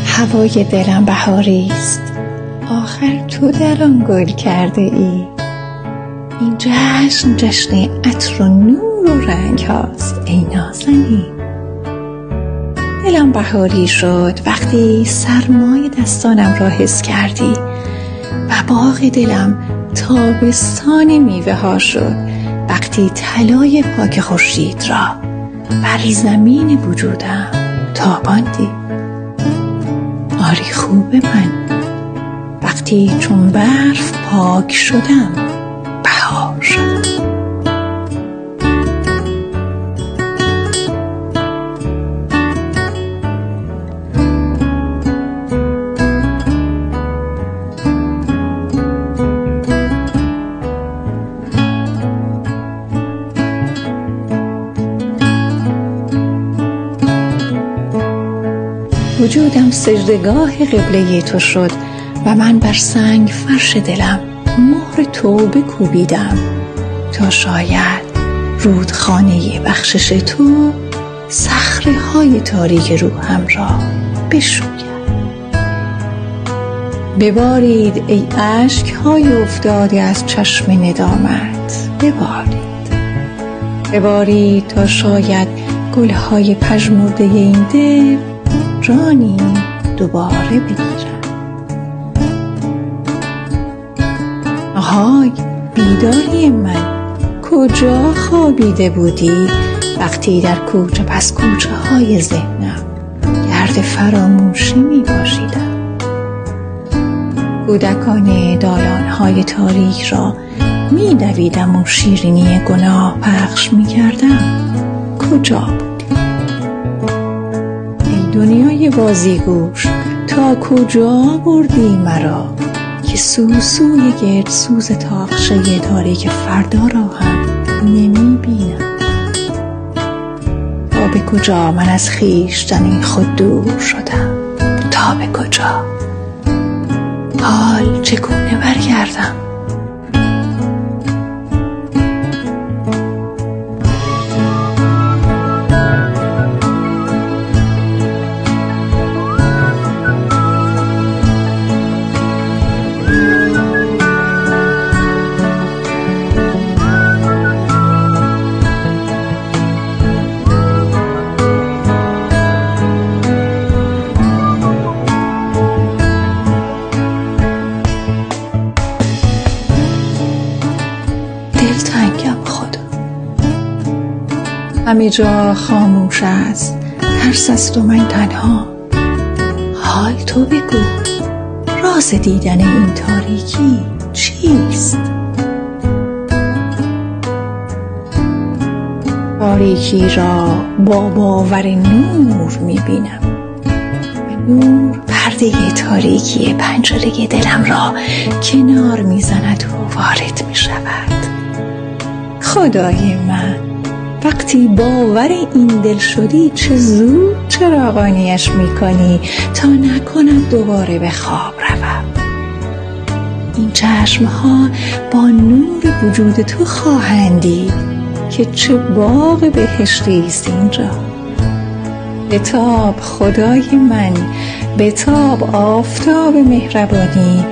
هوای دلم بهاری است، آخر تو در آن گل کرده ای. این جشن جشن عطر و نور و رنگ هاست ای نازنین. دلم بهاری شد وقتی سرمای دستانم را حس کردی و باغ دلم تابستان میوه ها شد وقتی طلای پاک خورشید را بر زمین وجودم تاباندی. آری خوب من وقتی چون برف پاک شدم بهار شدم. وجودم سجدگاه قبله تو شد و من بر سنگ فرش دلم مهر توبه کوبیدم تا شاید رودخانه بخشش تو صخره های تاریک روحم را بشوید. ببارید ای اشک های افتاده از چشم ندامت، ببارید تا شاید گل های پژمرده این دل جانی دوباره بگیرم. آهای بیداری من، کجا خوابیده بودی وقتی در کوچه پس کوچه های ذهنم گرد فراموشی می باشیدم؟ کودکان دالان های تاریک را می دویدم و شیرینی گناه پخش می کردم. کجا بودی؟ دنیای بازیگوش تا کجا بردی مرا که سوسوی گردسوز تاقچه تاریک فردا را هم نمی بینم؟ تا به کجا من از خویشتن خود دور شدم؟ تا به کجا؟ حال چگونه برگردم؟ دلتنگم خدا، همه جا خاموش است، ترس است و من تنها. حال تو بگو راز دیدن این تاریکی چیست؟ تاریکی را با باور نور میبینم. نور پرده تاریکی پنجره دلم را کنار میزند و وارد میشود. خدای من وقتی باور این دل شدی چه زود چراغانیش میکنی تا نکند دوباره به خواب روم. این چشمها با نور وجود تو خواهند دید که چه باغ بهشتی است اینجا. بتاب خدای من، بتاب آفتاب مهربانی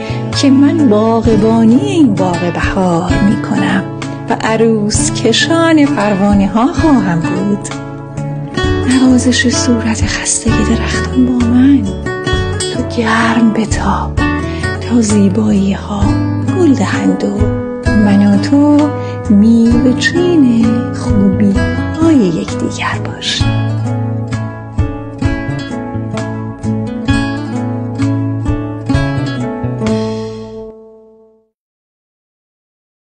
که من باغبانی این باغ بهار میکنم و عروس کشان پروانه ها خواهم بود. نوازش صورت خسته درختان با من. تو گرم بتاب تا زیبایی ها گل دهند و من و تو میوه چین خوبی های یکدیگر باشیم.